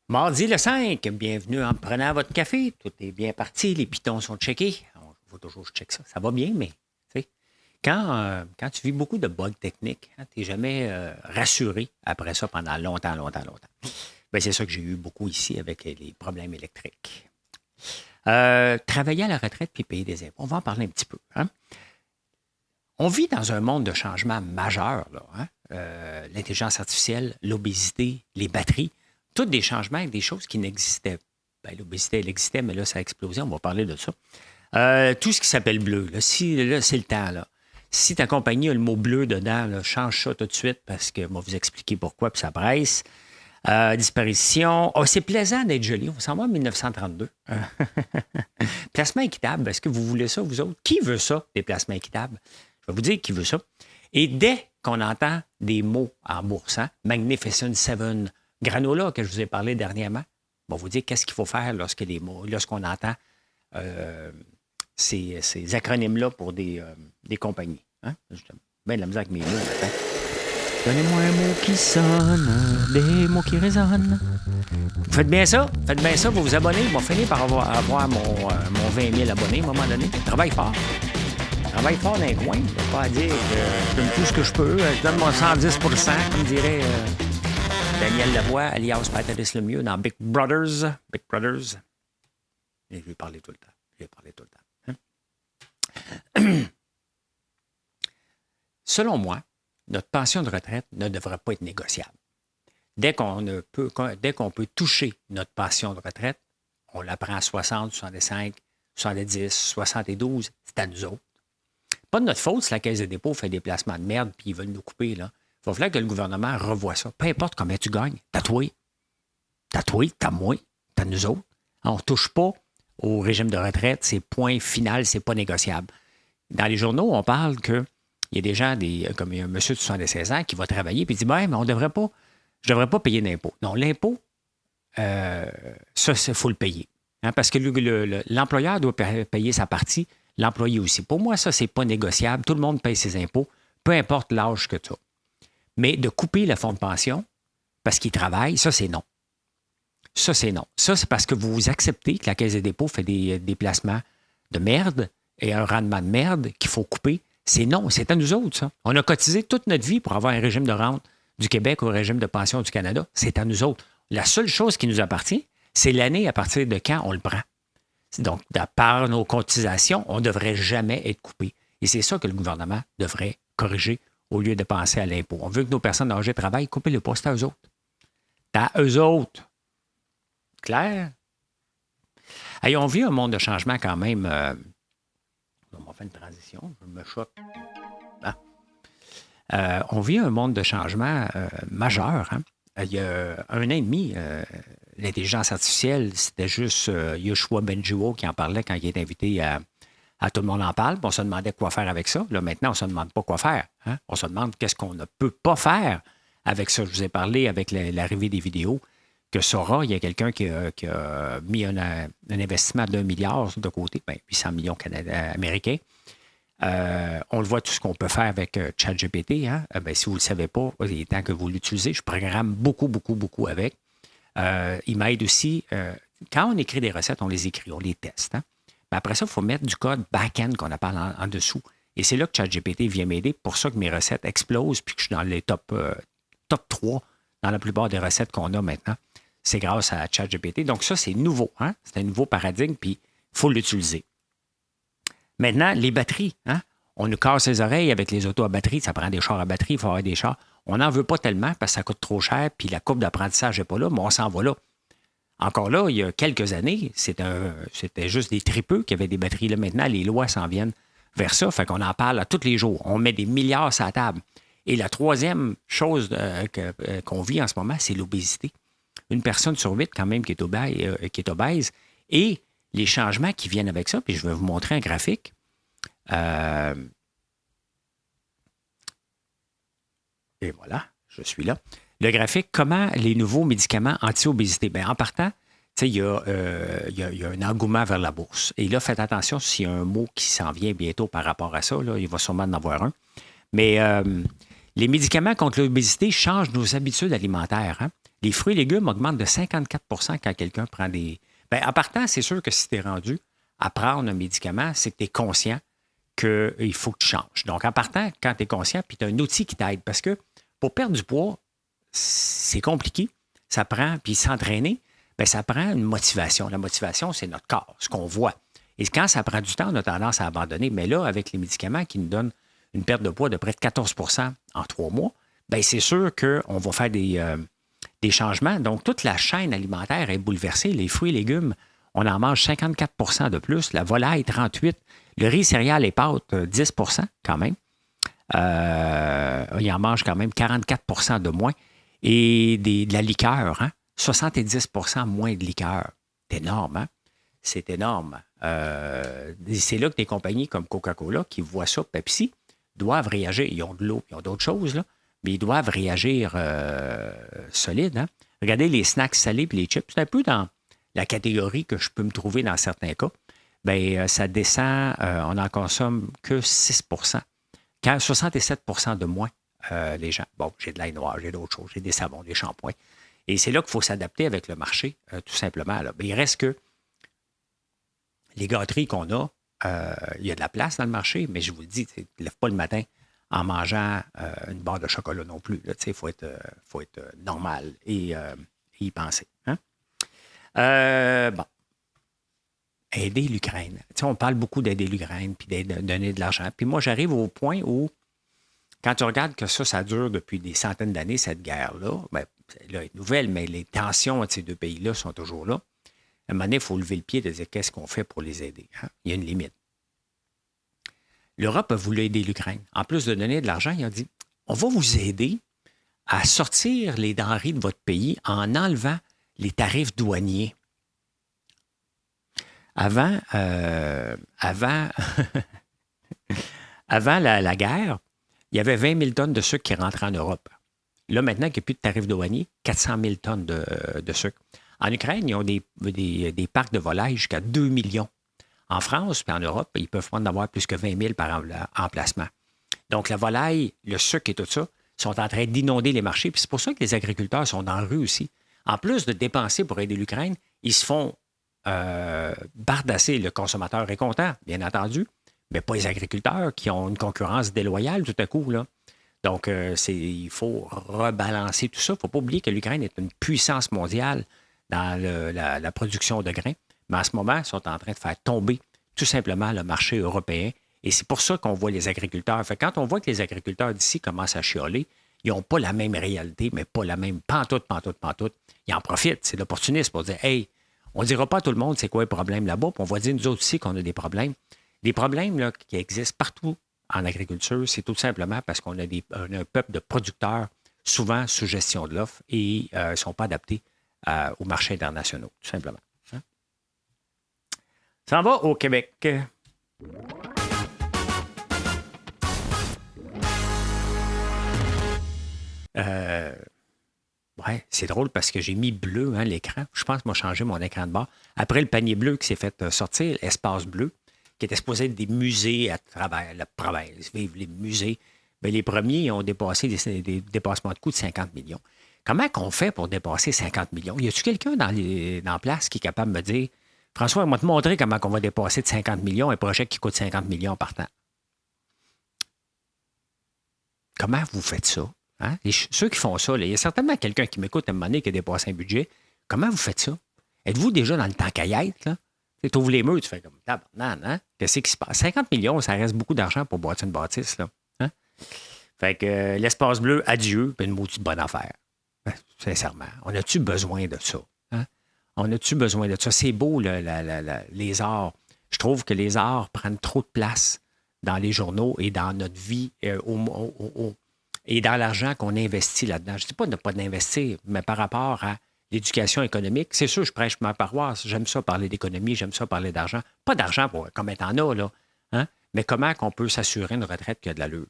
Mardi le 5, bienvenue en prenant votre café. Tout est bien parti, les pitons sont checkés. Il faut toujours que je check ça. Ça va bien, mais tu sais, quand tu vis beaucoup de bugs techniques, tu n'es jamais rassuré après ça pendant longtemps, longtemps, longtemps. Ben, c'est ça que j'ai eu beaucoup ici avec les problèmes électriques. Travailler à la retraite puis payer des impôts. On va en parler un petit peu. Hein? On vit dans un monde de changements majeurs. Là, hein? L'intelligence artificielle, l'obésité, les batteries. Tous des changements avec des choses qui n'existaient pas. Ben, l'obésité, elle existait, mais là, ça a explosé. On va parler de ça. Tout ce qui s'appelle bleu, là, là, c'est le temps. Là. Si ta compagnie a le mot bleu dedans, là, change ça tout de suite parce que moi, vous expliquer pourquoi, puis ça presse. Disparition. Oh, c'est plaisant d'être joli. On s'en va en 1932. Placement équitable. Est-ce que vous voulez ça, vous autres? Qui veut ça, des placements équitables? Je vais vous dire qui veut ça. Et dès qu'on entend des mots en bourse, hein, Magnificent Seven, Granola, que je vous ai parlé dernièrement, on va vous dire qu'est-ce qu'il faut faire lorsqu'on entend ces acronymes-là pour des compagnies. Hein? J'ai bien de la misère avec mes mots. Attends. Donnez-moi un mot qui sonne, des mots qui résonnent. Faites bien ça, vous vous abonnez. Vous allez finir par avoir mon 20 000 abonnés à un moment donné. Travaille fort. Travaille fort dans les coins. Je ne vais pas dire que je donne tout ce que je peux. Je donne mon 110 comme dirait Daniel Lavoie, alias Patrice Lemieux, dans Big Brothers. Big Brothers. Et je vais parler tout le temps. Hein? Selon moi, notre pension de retraite ne devrait pas être négociable. Dès qu'on peut toucher notre pension de retraite, on la prend à 60, 65, 70, 72, c'est à nous autres. Pas de notre faute si la Caisse de dépôt fait des placements de merde puis ils veulent nous couper. Là. Il va falloir que le gouvernement revoie ça. Peu importe combien tu gagnes, t'as toi, t'as moi, t'as nous autres. On ne touche pas au régime de retraite, c'est point final, c'est pas négociable. Dans les journaux, on parle que il y a des gens, comme il y a un monsieur de 76 ans qui va travailler et dit ben, mais je ne devrais pas payer d'impôt. Non, l'impôt, ça, il faut le payer. Hein, parce que l'employeur doit payer sa partie, l'employé aussi. Pour moi, ça, c'est pas négociable. Tout le monde paye ses impôts, peu importe l'âge que tu as. Mais de couper le fonds de pension parce qu'il travaille, ça, c'est non. Ça, c'est non. Ça, c'est parce que vous acceptez que la Caisse des dépôts fait des placements de merde et un rendement de merde qu'il faut couper. C'est non, c'est à nous autres, ça. On a cotisé toute notre vie pour avoir un régime de rente du Québec ou un régime de pension du Canada. C'est à nous autres. La seule chose qui nous appartient, c'est l'année à partir de quand on le prend. Donc, par nos cotisations, on ne devrait jamais être coupé. Et c'est ça que le gouvernement devrait corriger au lieu de penser à l'impôt. On veut que nos personnes âgées travaillent, coupez le poste à eux autres. C'est à eux autres. Clair? Hey, on vit un monde de changement quand même. On va faire une transition, je me choque. On vit un monde de changement majeur. Hein? Il y a 1 an et demi, l'intelligence artificielle, c'était juste Yoshua Bengio qui en parlait quand il est invité à Tout le monde en parle. On se demandait quoi faire avec ça. Là, maintenant, on ne se demande pas quoi faire. Hein? On se demande qu'est-ce qu'on ne peut pas faire avec ça. Je vous ai parlé avec l'arrivée des vidéos que Sora, il y a quelqu'un qui a mis un investissement de $1 milliard de côté, 800 millions américains. On le voit tout ce qu'on peut faire avec ChatGPT. Hein? Si vous ne le savez pas, il est temps que vous l'utilisez. Je programme beaucoup, beaucoup, beaucoup avec. Il m'aide aussi. Quand on écrit des recettes, on les écrit, on les teste. Hein? Mais après ça, il faut mettre du code back-end qu'on appelle en dessous. Et c'est là que ChatGPT vient m'aider. Pour ça que mes recettes explosent puis que je suis dans les top 3 dans la plupart des recettes qu'on a maintenant. C'est grâce à ChatGPT. Donc ça, c'est nouveau. Hein? C'est un nouveau paradigme, puis il faut l'utiliser. Maintenant, les batteries. Hein? On nous casse les oreilles avec les autos à batterie. Ça prend des chars à batterie, il faut avoir des chars. On n'en veut pas tellement parce que ça coûte trop cher, puis la courbe d'apprentissage n'est pas là, mais on s'en va là. Encore là, il y a quelques années, c'était juste des tripeux qui avaient des batteries. Là, maintenant, les lois s'en viennent vers ça. Fait qu'on en parle à tous les jours. On met des milliards sur la table. Et la troisième chose qu'on vit en ce moment, c'est l'obésité. Une personne sur 8, quand même, qui est obèse. Et les changements qui viennent avec ça, puis je vais vous montrer un graphique. Et voilà, je suis là. Le graphique, comment les nouveaux médicaments anti-obésité. Bien, en partant, il y a un engouement vers la bourse. Et là, faites attention s'il y a un mot qui s'en vient bientôt par rapport à ça. Là, il va sûrement en avoir un. Mais les médicaments contre l'obésité changent nos habitudes alimentaires. Hein? Les fruits et légumes augmentent de 54 quand quelqu'un prend des... Bien, en partant, c'est sûr que si tu es rendu à prendre un médicament, c'est que tu es conscient qu'il faut que tu changes. Donc, en partant, quand tu es conscient, puis tu as un outil qui t'aide, parce que pour perdre du poids, c'est compliqué. Ça prend, puis s'entraîner, bien, ça prend une motivation. La motivation, c'est notre corps, ce qu'on voit. Et quand ça prend du temps, on a tendance à abandonner. Mais là, avec les médicaments qui nous donnent une perte de poids de près de 14 en 3 mois, bien, c'est sûr qu'on va faire des changements. Donc, toute la chaîne alimentaire est bouleversée. Les fruits et légumes, on en mange 54 de plus. La volaille, 38. Le riz, céréales et pâtes, 10 quand même. Il en mange quand même 44 de moins. Et de la liqueur, 70 moins de liqueur. C'est énorme, hein? C'est énorme. C'est là que des compagnies comme Coca-Cola, qui voient ça, Pepsi, doivent réagir. Ils ont de l'eau, ils ont d'autres choses, là, mais ils doivent réagir solide. Hein? Regardez les snacks salés et les chips. C'est un peu dans la catégorie que je peux me trouver dans certains cas. Bien, ça descend, on n'en consomme que 6 67 de moins, les gens. Bon, j'ai de l'ail noir, j'ai d'autres choses, j'ai des savons, des shampoings. Et c'est là qu'il faut s'adapter avec le marché, tout simplement. Là. Mais il reste que les gâteries qu'on a, il y a de la place dans le marché, mais je vous le dis, tu ne lèves pas le matin en mangeant une barre de chocolat non plus. Il faut être normal et y penser. Hein? Bon. Aider l'Ukraine. On parle beaucoup d'aider l'Ukraine puis de donner de l'argent. Puis moi, j'arrive au point où, quand tu regardes que ça dure depuis des centaines d'années, cette guerre-là, bien, là, est nouvelle, mais les tensions entre ces deux pays-là sont toujours là. À un moment donné, il faut lever le pied et dire qu'est-ce qu'on fait pour les aider. Hein? Il y a une limite. L'Europe a voulu aider l'Ukraine. En plus de donner de l'argent, il a dit on va vous aider à sortir les denrées de votre pays en enlevant les tarifs douaniers. Avant la guerre, il y avait 20 000 tonnes de sucre qui rentraient en Europe. Là, maintenant qu'il n'y a plus de tarifs douaniers, 400 000 tonnes de sucre. En Ukraine, ils ont des parcs de volailles jusqu'à 2 millions. En France et en Europe, ils peuvent en avoir plus que 20 000 par emplacement. Donc, la volaille, le sucre et tout ça sont en train d'inonder les marchés. Puis c'est pour ça que les agriculteurs sont dans la rue aussi. En plus de dépenser pour aider l'Ukraine, ils se font bardasser. Le consommateur est content, bien entendu, mais pas les agriculteurs qui ont une concurrence déloyale tout à coup. Là. Donc, il faut rebalancer tout ça. Il ne faut pas oublier que l'Ukraine est une puissance mondiale dans la production de grains. Mais en ce moment, ils sont en train de faire tomber tout simplement le marché européen. Et c'est pour ça qu'on voit les agriculteurs. Fait, quand on voit que les agriculteurs d'ici commencent à chialer, ils n'ont pas la même réalité, mais pas la même pantoute. Ils en profitent. C'est l'opportunisme pour dire hey, on ne dira pas à tout le monde c'est quoi le problème là-bas, puis on va dire nous autres aussi qu'on a des problèmes. Les problèmes là, qui existent partout en agriculture, c'est tout simplement parce qu'on a un peuple de producteurs, souvent sous gestion de l'offre, et ils ne sont pas adaptés aux marchés internationaux, tout simplement. Hein? Ça en va au Québec. Ouais, c'est drôle parce que j'ai mis bleu l'écran. Je pense que m'a changé mon écran de bord. Après le panier bleu qui s'est fait sortir, l'espace bleu, qui était supposé être des musées à travers la province, vivre les musées. Bien, les premiers ont dépassé des dépassements de coûts de 50 millions. Comment qu'on fait pour dépasser 50 millions? Y a-t-il quelqu'un dans place qui est capable de me dire François, on va te montrer comment on va dépasser de 50 millions un projet qui coûte 50 millions par temps? Comment vous faites ça? Hein? Ceux qui font ça, il y a certainement quelqu'un qui m'écoute à un moment donné qui a dépassé un budget. Comment vous faites ça? Êtes-vous déjà dans le temps caillette, là? Tu ouvres les murs, tu fais comme tabarnak, hein? Qu'est-ce qui se passe? 50 millions, ça reste beaucoup d'argent pour bâtir une bâtisse, là. Hein? Fait que l'espace bleu, adieu, puis une maudite bonne affaire. Sincèrement, on a-tu besoin de ça? Hein? On a-tu besoin de ça? C'est beau, les arts. Je trouve que les arts prennent trop de place dans les journaux et dans notre vie et dans l'argent qu'on investit là-dedans. Je ne dis pas de ne pas d'investir, mais par rapport à l'éducation économique, c'est sûr, je prêche ma paroisse. J'aime ça parler d'économie, j'aime ça parler d'argent. Pas d'argent comme étant là, hein? Mais comment on peut s'assurer une retraite qui a de l'allure?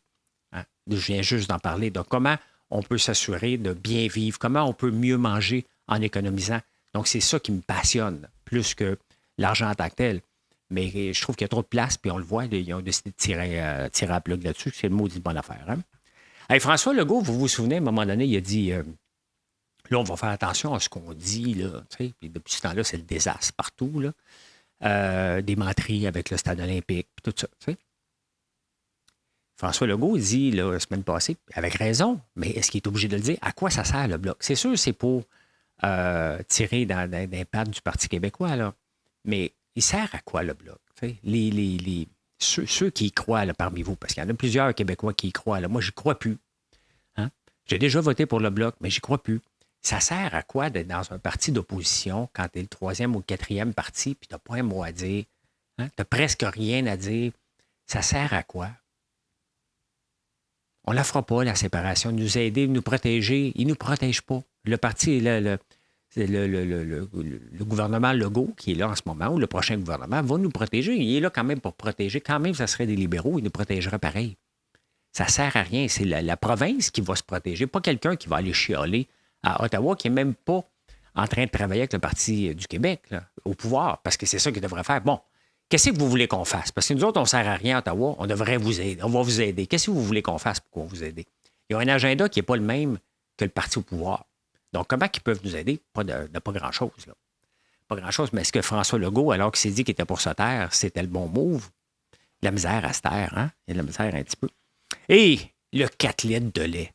Hein? Je viens juste d'en parler. Donc, comment on peut s'assurer de bien vivre? Comment on peut mieux manger en économisant? Donc, c'est ça qui me passionne, plus que l'argent en tant que tel. Mais je trouve qu'il y a trop de place, puis on le voit, ils ont décidé de tirer à plug là-dessus. C'est le maudit bonne affaire. Hein? Hey, François Legault, vous vous souvenez, à un moment donné, il a dit Là, on va faire attention à ce qu'on dit, là, tu sais. Puis depuis ce temps-là, c'est le désastre partout, là. Des menteries avec le stade olympique, puis tout ça, tu sais. François Legault dit, là, la semaine passée, avec raison, mais est-ce qu'il est obligé de le dire? À quoi ça sert, le Bloc? C'est sûr, c'est pour tirer dans les pattes du Parti québécois, là. Mais il sert à quoi, le Bloc? Ceux qui y croient, là, parmi vous, parce qu'il y en a plusieurs Québécois qui y croient, là. Moi, je n'y crois plus. Hein? J'ai déjà voté pour le Bloc, mais j'y crois plus. Ça sert à quoi d'être dans un parti d'opposition quand tu es le troisième ou le quatrième parti, puis tu n'as pas un mot à dire? Hein? Tu n'as presque rien à dire. Ça sert à quoi? On ne la fera pas, la séparation, de nous aider, de nous protéger. Ils ne nous protègent pas. Le parti, le gouvernement Legault, qui est là en ce moment, ou le prochain gouvernement, va nous protéger. Il est là quand même pour protéger. Quand même, ça serait des libéraux, il nous protégerait pareil. Ça ne sert à rien. C'est la province qui va se protéger, pas quelqu'un qui va aller chialer à Ottawa, qui n'est même pas en train de travailler avec le Parti du Québec, là, au pouvoir, parce que c'est ça qu'il devrait faire. Bon, qu'est-ce que vous voulez qu'on fasse? Parce que nous autres, on ne sert à rien à Ottawa, on devrait vous aider, on va vous aider. Qu'est-ce que vous voulez qu'on fasse pour qu'on vous aide? Il y a un agenda qui n'est pas le même que le Parti au pouvoir. Donc, comment ils peuvent nous aider? Pas grand-chose, là. Pas grand-chose, mais est-ce que François Legault, alors qu'il s'est dit qu'il était pour se taire, c'était le bon move? La misère à se taire, hein? Il y a de la misère un petit peu. Et le 4 litres de lait.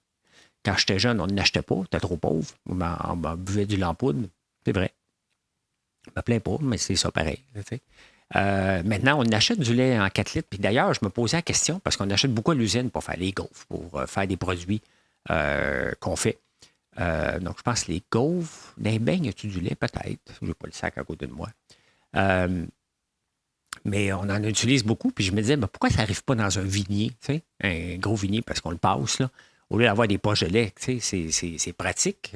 Quand j'étais jeune, on n'achetait pas, t'es trop pauvre. On buvait du lampoudre, c'est vrai. Je me plains pas, mais c'est ça pareil. Maintenant, on achète du lait en 4 litres. Puis d'ailleurs, je me posais la question, parce qu'on achète beaucoup à l'usine pour faire les gaufres, pour faire des produits qu'on fait. Donc, je pense que les gaufres, dans les beignes, y a-tu du lait? Peut-être. Je n'ai pas le sac à côté de moi. Mais on en utilise beaucoup. Puis je me disais, pourquoi ça n'arrive pas dans un vignier, un gros vignier, parce qu'on le passe, là. Au lieu d'avoir des poches de lait, c'est pratique,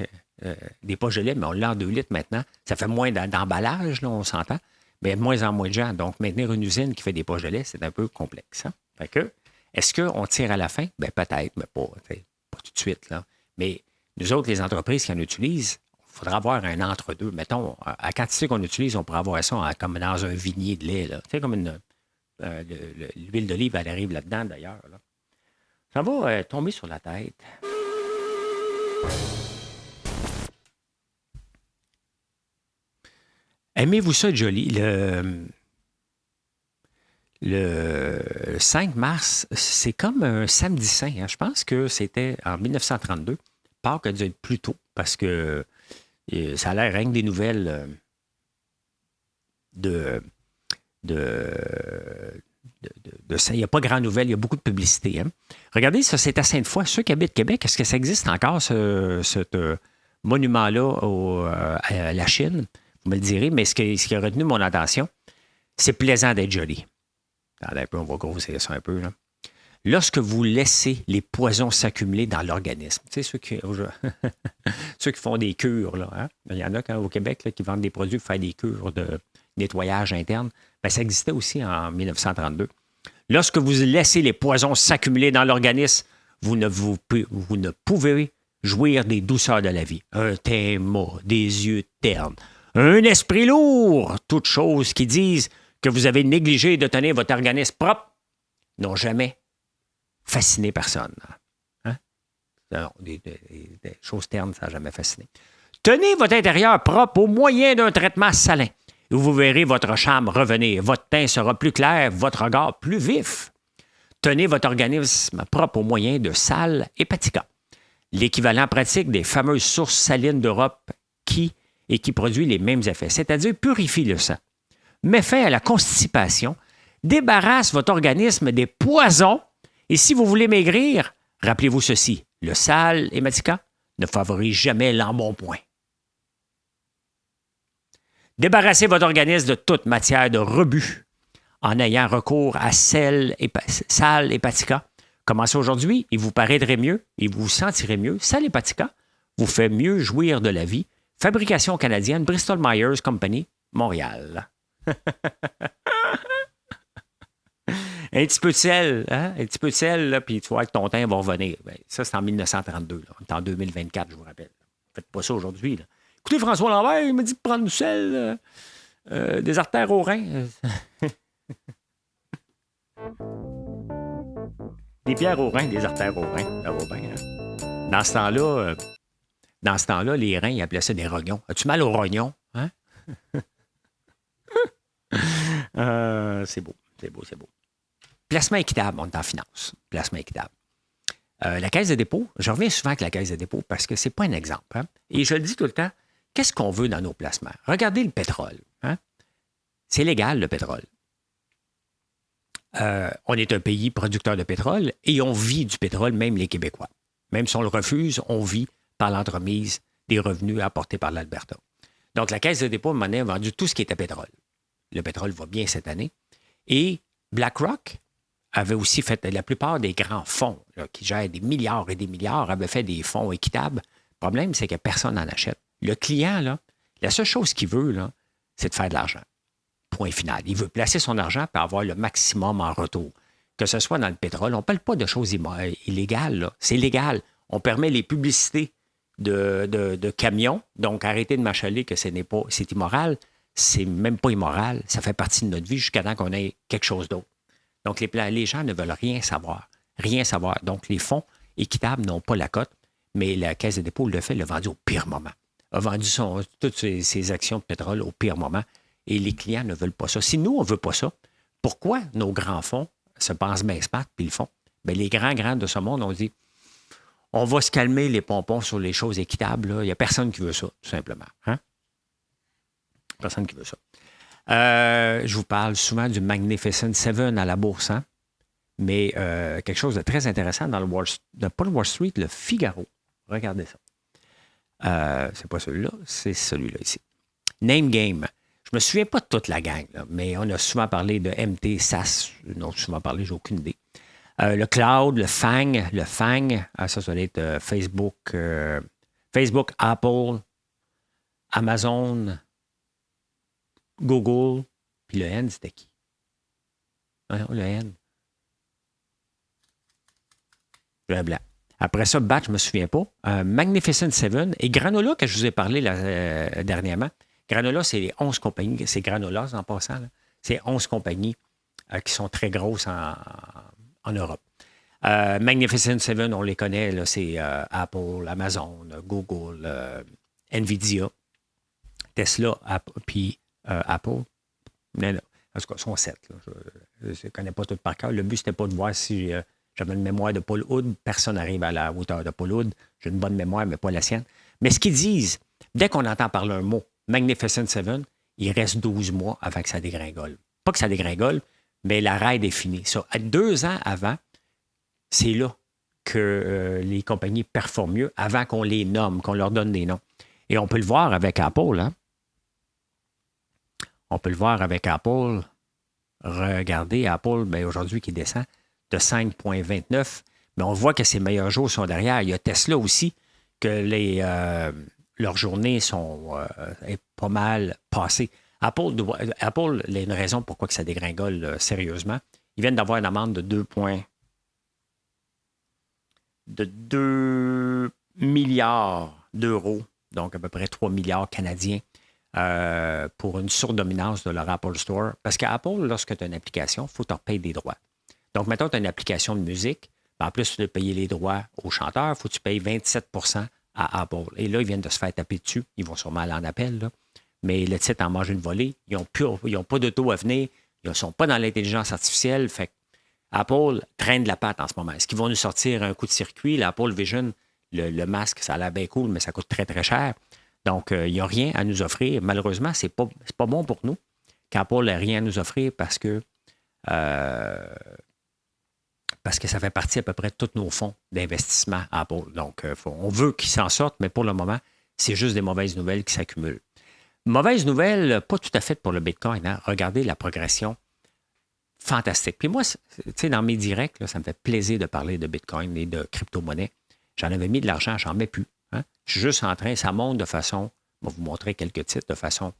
des poches de lait, mais on l'a en 2 litres maintenant. Ça fait moins d'emballage, là, on s'entend, mais il y a de moins en moins de gens. Donc, maintenir une usine qui fait des poches de lait, c'est un peu complexe. Hein? Fait que, est-ce qu'on tire à la fin? Bien, peut-être, mais pas tout de suite. Là. Mais nous autres, les entreprises qui en utilisent, il faudra avoir un entre-deux. Mettons, à quantité qu'on utilise, on pourrait avoir ça comme dans un vignier de lait. Tu sais, comme l'huile d'olive, elle arrive là-dedans, d'ailleurs. Là. Ça va tomber sur la tête. Aimez-vous ça, Jolie? Le 5 mars, c'est comme un samedi saint. Hein? Je pense que c'était en 1932. Pâques a dû être plus tôt parce que ça a l'air rien que des nouvelles il n'y a pas grand nouvelle, il y a beaucoup de publicité. Hein? Regardez, ça, c'est à Sainte-Foy. Ceux qui habitent Québec, est-ce que ça existe encore, ce monument-là à la Chine? Vous me le direz, mais ce qui a retenu mon attention, c'est plaisant d'être joli. Attendez un peu, on va grossir ça un peu. Là. Lorsque vous laissez les poisons s'accumuler dans l'organisme, tu sais, ceux qui font des cures, là, hein? Il y en a au Québec là, qui vendent des produits pour faire des cures de nettoyage interne. Bien, ça existait aussi en 1932. Lorsque vous laissez les poisons s'accumuler dans l'organisme, vous ne pouvez jouir des douceurs de la vie. Un teint mât, des yeux ternes, un esprit lourd, toutes choses qui disent que vous avez négligé de tenir votre organisme propre, n'ont jamais fasciné personne. Hein? Non, des choses ternes, ça n'a jamais fasciné. Tenez votre intérieur propre au moyen d'un traitement salin. Et vous verrez votre chambre revenir. Votre teint sera plus clair, votre regard plus vif. Tenez votre organisme propre au moyen de Sal Hepatica, l'équivalent pratique des fameuses sources salines d'Europe qui produit les mêmes effets, c'est-à-dire purifie le sang, met fin à la constipation, débarrasse votre organisme des poisons. Et si vous voulez maigrir, rappelez-vous ceci, le Sal Hepatica ne favorise jamais l'embonpoint. Débarrassez votre organisme de toute matière de rebut en ayant recours à Sal Hepatica. Commencez aujourd'hui, il vous paraîtrait mieux, il vous sentirez mieux. Sal Hepatica vous fait mieux jouir de la vie. Fabrication canadienne, Bristol Myers Company, Montréal. Un petit peu de sel, hein? Un petit peu de sel, là, puis tu vois que ton teint va revenir. Bien, ça, c'est en 1932. Là. On est en 2024, je vous rappelle. Faites pas ça aujourd'hui. Là. Écoutez, François Lambert, il m'a dit de prendre du sel, des artères aux reins. Des pierres aux reins, des artères aux reins. Ça va bien, hein? Dans ce temps-là, Dans ce temps-là, les reins, ils appelaient ça des rognons. As-tu mal aux rognons? Hein? C'est beau, c'est beau, c'est beau. Placement équitable, on est en finance. Placement équitable. La Caisse de dépôt, je reviens souvent avec la Caisse de dépôt parce que ce n'est pas un exemple. Hein? Et je le dis tout le temps, qu'est-ce qu'on veut dans nos placements? Regardez le pétrole. Hein? C'est légal, le pétrole. On est un pays producteur de pétrole et on vit du pétrole, même les Québécois. Même si on le refuse, on vit par l'entremise des revenus apportés par l'Alberta. Donc, la Caisse de dépôt de monnaie a vendu tout ce qui était pétrole. Le pétrole va bien cette année. Et BlackRock avait aussi fait, la plupart des grands fonds là, qui gèrent des milliards et des milliards avaient fait des fonds équitables. Le problème, c'est que personne n'en achète. Le client, là, la seule chose qu'il veut, là, c'est de faire de l'argent. Point final. Il veut placer son argent pour avoir le maximum en retour. Que ce soit dans le pétrole, on ne parle pas de choses illégales. Là. C'est légal. On permet les publicités de camions. Donc, arrêtez de m'achaler que c'est immoral. C'est même pas immoral. Ça fait partie de notre vie jusqu'à temps qu'on ait quelque chose d'autre. Donc, les gens ne veulent rien savoir. Rien savoir. Donc, les fonds équitables n'ont pas la cote, mais la Caisse de dépôt le fait, l'a vendu au pire moment. A vendu toutes ses actions de pétrole au pire moment. Et les clients ne veulent pas ça. Si nous, on ne veut pas ça, pourquoi nos grands fonds se pensent bien smart puis le font? Bien, les grands de ce monde ont dit on va se calmer les pompons sur les choses équitables. Là. Il n'y a personne qui veut ça, tout simplement. Hein? Personne qui veut ça. Je vous parle souvent du Magnificent Seven à la bourse, hein? Mais quelque chose de très intéressant dans pas le Wall Street, le Figaro. Regardez ça. C'est pas celui-là, c'est celui-là ici. Name Game. Je me souviens pas de toute la gang, là, mais on a souvent parlé de MT, SAS. Non, souvent parlé, j'ai aucune idée. Le cloud, le FANG, ça doit être Facebook, Apple, Amazon, Google, puis le N, c'était qui? Non, le N. Le blanc. Après ça, BAT, je ne me souviens pas. Magnificent Seven et Granola, que je vous ai parlé dernièrement. Granola, c'est les 11 compagnies. C'est Granola, en passant. Là. C'est 11 compagnies qui sont très grosses en Europe. Magnificent Seven, on les connaît. Là, c'est Apple, Amazon, Google, Nvidia, Tesla, puis Apple. Mais là, en tout cas, ils sont 7. Là. Je ne connais pas tout par cœur. Le but, c'était pas de voir si j'avais une mémoire de Paul Hood. Personne n'arrive à la hauteur de Paul Hood. J'ai une bonne mémoire, mais pas la sienne. Mais ce qu'ils disent, dès qu'on entend parler un mot, Magnificent Seven, il reste 12 mois avant que ça dégringole. Pas que ça dégringole, mais la ride est finie. Ça, 2 ans avant, c'est là que les compagnies performent mieux, avant qu'on les nomme, qu'on leur donne des noms. Et on peut le voir avec Apple. Hein? On peut le voir avec Apple. Regardez, Apple, bien, aujourd'hui, qui descend de 5,29. Mais on voit que ses meilleurs jours sont derrière. Il y a Tesla aussi, que leurs journées sont pas mal passées. Apple, il y a une raison pourquoi que ça dégringole sérieusement. Ils viennent d'avoir une amende de 2 milliards d'euros, donc à peu près 3 milliards canadiens, pour une surdominance de leur Apple Store. Parce qu'Apple, lorsque tu as une application, il faut que tu payes des droits. Donc, mettons, tu as une application de musique, en plus de payer les droits aux chanteurs, il faut que tu payes 27 % à Apple. Et là, ils viennent de se faire taper dessus. Ils vont sûrement aller en appel, là. Mais le titre en mange une volée. Ils n'ont pas d'auto à venir. Ils ne sont pas dans l'intelligence artificielle. Fait Apple traîne de la patte en ce moment. Est-ce qu'ils vont nous sortir un coup de circuit? L'Apple Vision, le masque, ça a l'air bien cool, mais ça coûte très, très cher. Donc, il n'y a rien à nous offrir. Malheureusement, c'est pas bon pour nous qu'Apple n'ait rien à nous offrir parce que ça fait partie à peu près de tous nos fonds d'investissement Apple. Donc, on veut qu'ils s'en sortent, mais pour le moment, c'est juste des mauvaises nouvelles qui s'accumulent. Mauvaise nouvelle, pas tout à fait pour le Bitcoin. Hein? Regardez la progression fantastique. Puis moi, tu sais, dans mes directs, là, ça me fait plaisir de parler de Bitcoin et de crypto-monnaie. J'en avais mis de l'argent, j'en mets plus. Hein? Je suis juste en train, ça monte de façon, je vais vous montrer quelques titres, de façon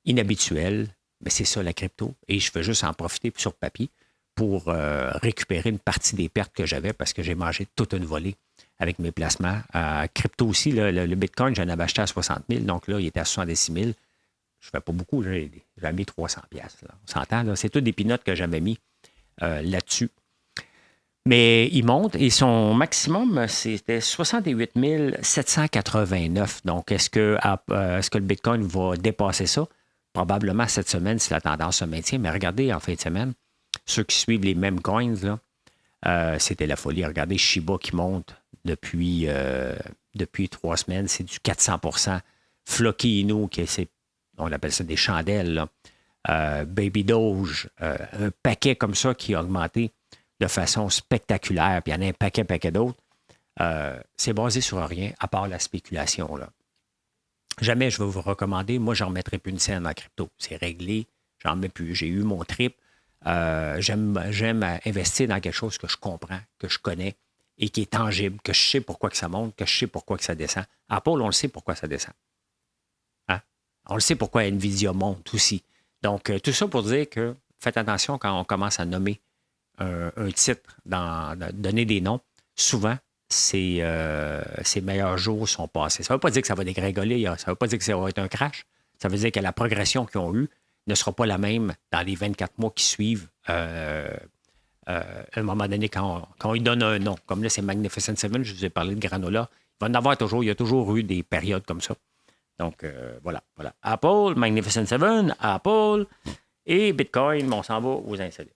inhabituelle, mais c'est ça la crypto. Et je veux juste en profiter sur papier pour récupérer une partie des pertes que j'avais parce que j'ai mangé toute une volée avec mes placements. Crypto aussi, là, le Bitcoin, j'en avais acheté à 60 000, donc là, il était à 70 000. Je ne fais pas beaucoup, j'avais mis 300 $. Là. On s'entend, là, c'est toutes des pinottes que j'avais mis là-dessus. Mais il monte et son maximum, c'était 68 789. Donc, est-ce que le Bitcoin va dépasser ça? Probablement cette semaine si la tendance se maintient. Mais regardez, en fin de semaine, ceux qui suivent les mêmes coins, là, c'était la folie. Regardez Shiba qui monte depuis 3 semaines. C'est du 400 Floki Inu, on appelle ça des chandelles, là. Baby Doge, un paquet comme ça qui a augmenté de façon spectaculaire, puis il y en a un paquet d'autres. C'est basé sur rien, à part la spéculation, là. Jamais je vais vous recommander. Moi, j'en remettrai plus une scène en crypto. C'est réglé. J'en remets plus. J'ai eu mon trip. J'aime investir dans quelque chose que je comprends, que je connais et qui est tangible, que je sais pourquoi que ça monte, que je sais pourquoi que ça descend. Apple, on le sait pourquoi ça descend. Hein? On le sait pourquoi Nvidia monte aussi. Donc, tout ça pour dire que faites attention quand on commence à nommer un titre, donner des noms. Souvent, ses meilleurs jours sont passés. Ça ne veut pas dire que ça va dégringoler, ça ne veut pas dire que ça va être un crash. Ça veut dire que la progression qu'ils ont eue ne sera pas la même dans les 24 mois qui suivent à un moment donné quand on lui donne un nom. Comme là, c'est Magnificent Seven, je vous ai parlé de granola. Il va en avoir toujours, il y a toujours eu des périodes comme ça. Donc, voilà. Apple, Magnificent Seven, Apple et Bitcoin, mais on s'en va aux insolites.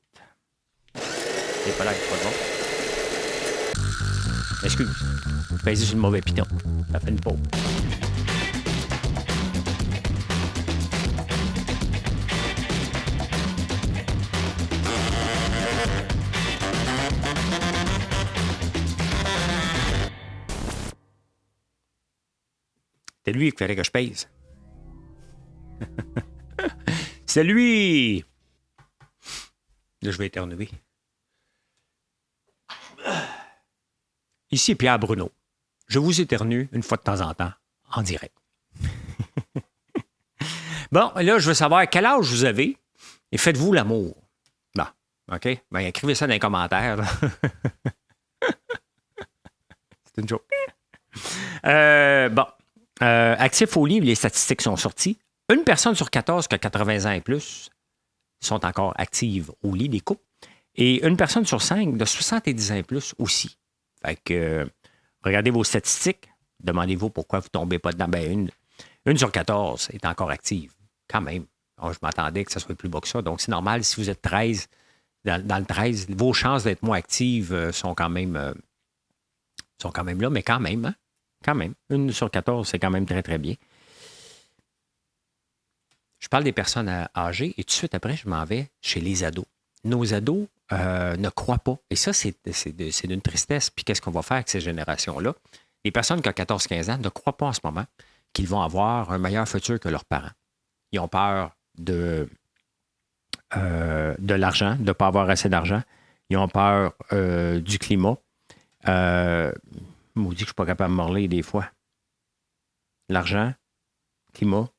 C'est pas là, c'est pas bon. Excuse, je pèse sur le mauvais piton. Ça fait une pause. C'est lui qu'il fallait que je pèse. C'est lui! Là, je vais éternuer. Ici Pierre Bruno. Je vous éternue une fois de temps en temps, en direct. Bon, là, je veux savoir quel âge vous avez et faites-vous l'amour. Bon, OK? Ben, écrivez ça dans les commentaires. C'est une joke. Bon. Actif au livre, les statistiques sont sorties. Une personne sur 14 qui a 80 ans et plus sont encore actives au lit des couples. Et une personne sur 5 de 70 ans et plus aussi. Fait que regardez vos statistiques. Demandez-vous pourquoi vous ne tombez pas dedans. Ben, une sur 14 est encore active. Quand même. Alors, je m'attendais que ça soit plus bas que ça. Donc, c'est normal. Si vous êtes 13, dans le 13, vos chances d'être moins actives sont quand même là. Mais quand même, hein? Quand même. 1 sur 14, c'est quand même très, très bien. Je parle des personnes âgées et tout de suite après, je m'en vais chez les ados. Nos ados ne croient pas. Et ça, c'est d'une tristesse. Puis qu'est-ce qu'on va faire avec ces générations-là? Les personnes qui ont 14-15 ans ne croient pas en ce moment qu'ils vont avoir un meilleur futur que leurs parents. Ils ont peur de l'argent, de ne pas avoir assez d'argent. Ils ont peur du climat. Maudit que je ne suis pas capable de morler des fois. L'argent, climat.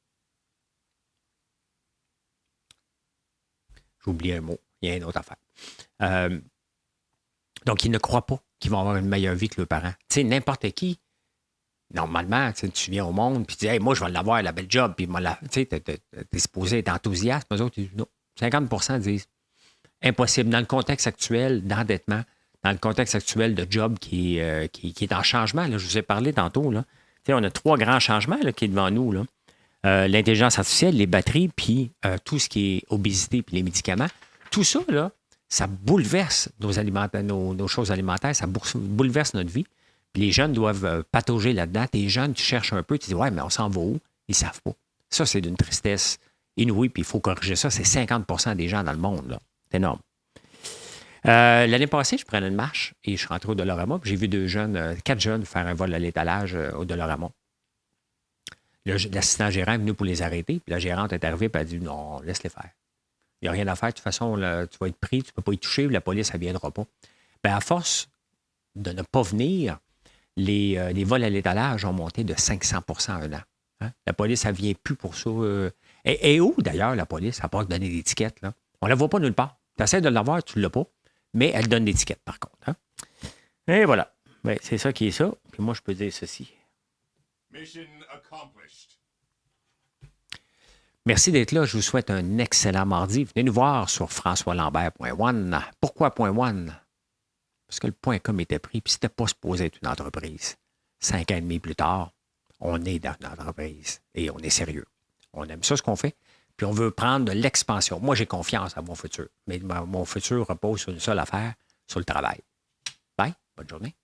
J'ai oublié un mot. Il y a une autre affaire. Donc, ils ne croient pas qu'ils vont avoir une meilleure vie que leurs parents. Tu sais, n'importe qui, normalement, tu viens au monde puis tu dis hey, moi, je vais l'avoir, la belle job. Puis, tu sais, t'es supposé être enthousiaste. Mais eux autres, ils disent non. 50% disent impossible. Dans le contexte actuel d'endettement, dans le contexte actuel de job qui est en changement, là, je vous ai parlé tantôt, là. On a 3 grands changements là, qui est devant nous. Là. L'intelligence artificielle, les batteries, puis tout ce qui est obésité, puis les médicaments. Tout ça, là, ça bouleverse nos choses alimentaires, ça bouleverse notre vie. Puis les jeunes doivent patauger là-dedans. Tes jeunes, tu cherches un peu, tu dis ouais, mais on s'en va où? Ils ne savent pas. Ça, c'est d'une tristesse inouïe, puis il faut corriger ça. C'est 50% des gens dans le monde. Là. C'est énorme. L'année passée, je prenais une marche et je suis rentré au Dollarama. J'ai vu 4 jeunes faire un vol à l'étalage au Dollarama. L'assistant gérant est venu pour les arrêter. Puis la gérante est arrivée et elle a dit non, laisse-les faire. Il n'y a rien à faire. De toute façon, là, tu vas être pris, tu ne peux pas y toucher. La police, elle ne viendra pas. Bien, à force de ne pas venir, les vols à l'étalage ont monté de 500 % en un an. Hein? La police, elle ne vient plus pour ça. Et où, d'ailleurs, la police, à part de donner des tickets? Là? On ne la voit pas nulle part. Tu essaies de l'avoir, tu ne l'as pas. Mais elle donne l'étiquette, par contre. Hein? Et voilà. Ben, c'est ça qui est ça. Puis moi, je peux dire ceci. Mission accomplished. Merci d'être là. Je vous souhaite un excellent mardi. Venez nous voir sur françoislambert.one. Pourquoi .one? Parce parce que le point com était pris, puis c'était pas supposé être une entreprise. 5 ans et demi plus tard, on est dans une entreprise et on est sérieux. On aime ça, ce qu'on fait, puis on veut prendre de l'expansion. Moi, j'ai confiance à mon futur, mais mon futur repose sur une seule affaire, sur le travail. Bye, bonne journée.